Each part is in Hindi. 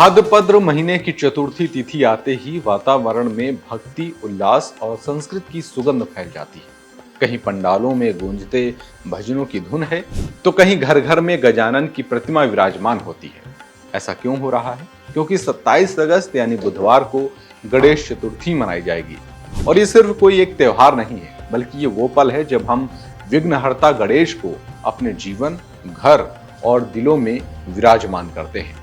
भाद्रपद महीने की चतुर्थी तिथि आते ही वातावरण में भक्ति, उल्लास और संस्कृत की सुगंध फैल जाती है। कहीं पंडालों में गूंजते भजनों की धुन है, तो कहीं घर घर में गजानन की प्रतिमा विराजमान होती है। ऐसा क्यों हो रहा है? क्योंकि 27 अगस्त यानी बुधवार को गणेश चतुर्थी मनाई जाएगी। और ये सिर्फ कोई एक त्योहार नहीं है, बल्कि ये वो पल है जब हम विघ्नहर्ता गणेश को अपने जीवन, घर और दिलों में विराजमान करते हैं।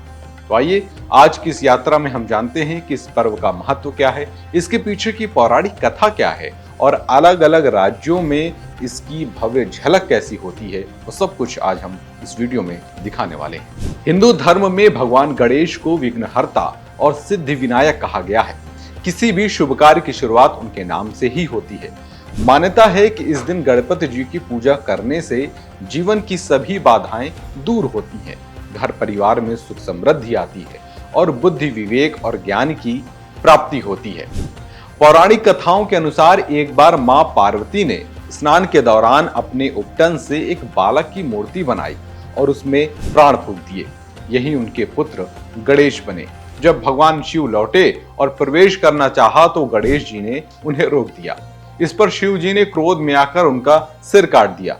तो आइए आज की इस यात्रा में हम जानते हैं कि इस पर्व का महत्व क्या है, इसके पीछे की पौराणिक कथा क्या है और अलग अलग राज्यों में इसकी भव्य झलक कैसी होती है। वो सब कुछ आज हम इस वीडियो में दिखाने वाले हैं। हिंदू धर्म में भगवान गणेश को विघ्नहर्ता और सिद्धि विनायक कहा गया है। किसी भी शुभ कार्य की शुरुआत उनके नाम से ही होती है। मान्यता है कि इस दिन गणपति जी की पूजा करने से जीवन की सभी बाधाएं दूर होती हैं, घर परिवार में सुख समृद्धि आती है और बुद्धि, विवेक और ज्ञान की प्राप्ति होती है। पौराणिक कथाओं के अनुसार एक बार मां पार्वती ने स्नान के दौरान अपने उपटन से एक बालक की मूर्ति बनाई और उसमें प्राण फूंक दिए। यही उनके पुत्र गणेश बने। जब भगवान शिव लौटे और प्रवेश करना चाहा तो गणेश जी ने उन्हें रोक दिया। इस पर शिव जी ने क्रोध में आकर उनका सिर काट दिया।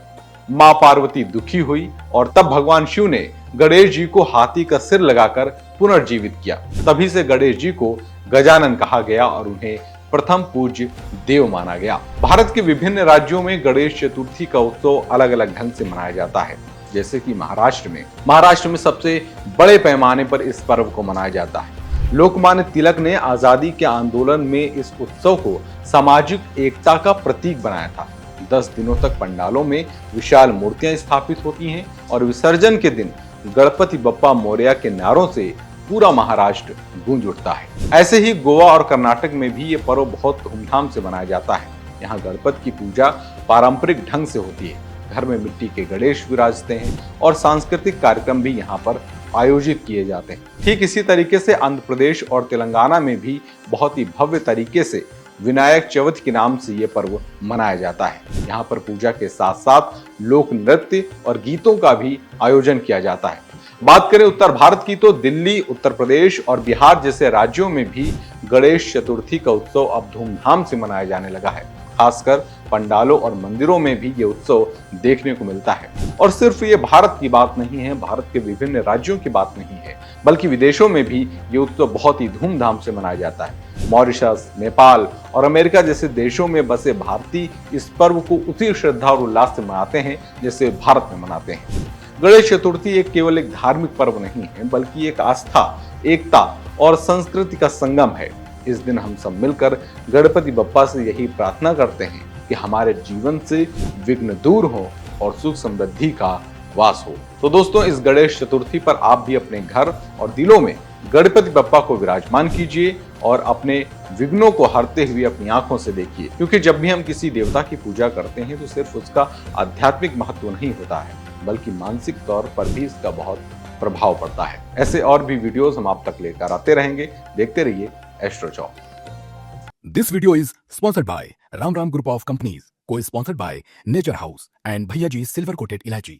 मां पार्वती दुखी हुई और तब भगवान शिव ने गणेश जी को हाथी का सिर लगाकर पुनर्जीवित किया। तभी से गणेश जी को गजानन कहा गया और उन्हें प्रथम पूज्य देव माना गया। भारत के विभिन्न राज्यों में गणेश चतुर्थी का उत्सव अलग अलग ढंग से मनाया जाता है। जैसे कि महाराष्ट्र में सबसे बड़े पैमाने पर इस पर्व को मनाया जाता है। लोकमान्य तिलक ने आजादी के आंदोलन में इस उत्सव को सामाजिक एकता का प्रतीक बनाया था। 10 दिनों तक पंडालों में विशाल मूर्तियां स्थापित होती हैं और विसर्जन के दिन गणपति बप्पा मोरया के नारों से पूरा महाराष्ट्र गूंज उठता है। ऐसे ही गोवा और कर्नाटक में भी ये पर्व बहुत धूमधाम से मनाया जाता है। यहाँ गणपति की पूजा पारंपरिक ढंग से होती है। घर में मिट्टी के गणेश विराजते हैं और सांस्कृतिक कार्यक्रम भी यहाँ पर आयोजित किए जाते हैं। ठीक इसी तरीके से आंध्र प्रदेश और तेलंगाना में भी बहुत ही भव्य तरीके से विनायक चौथ के नाम से ये पर्व मनाया जाता है। यहाँ पर पूजा के साथ साथ लोक नृत्य और गीतों का भी आयोजन किया जाता है। बात करें उत्तर भारत की तो दिल्ली, उत्तर प्रदेश और बिहार जैसे राज्यों में भी गणेश चतुर्थी का उत्सव अब धूमधाम से मनाया जाने लगा है। खासकर पंडालों और मंदिरों में भी ये उत्सव देखने को मिलता है। और सिर्फ ये भारत की बात नहीं है, भारत के विभिन्न राज्यों की बात नहीं है, बल्कि विदेशों में भी ये उत्सव बहुत ही धूमधाम से मनाया जाता है। मॉरिशस, नेपाल और अमेरिका जैसे देशों में बसे भारतीय इस पर्व को उसी श्रद्धा और उल्लास से मनाते हैं जैसे भारत में मनाते हैं। गणेश चतुर्थी एक केवल एक धार्मिक पर्व नहीं है, बल्कि एक आस्था, एकता और संस्कृति का संगम है। इस दिन हम सब मिलकर गणपति बप्पा से यही प्रार्थना करते हैं कि हमारे जीवन से विघ्न दूर हो और सुख समृद्धि का वास हो। तो दोस्तों, इस गणेश चतुर्थी पर आप भी अपने घर और दिलों में गणपति बप्पा को विराजमान कीजिए और अपने विघ्नों को हरते हुए अपनी आंखों से देखिए। क्योंकि जब भी हम किसी देवता की पूजा करते हैं तो सिर्फ उसका आध्यात्मिक महत्व नहीं होता है, बल्कि मानसिक तौर पर भी इसका बहुत प्रभाव पड़ता है। ऐसे और भी वीडियोस हम आप तक लेकर आते रहेंगे। देखते रहिए astro Chowk. This video is sponsored by Ram Ram Group of Companies, co-sponsored by Nature House and Bhaiya Ji Silver Coated Ilachi.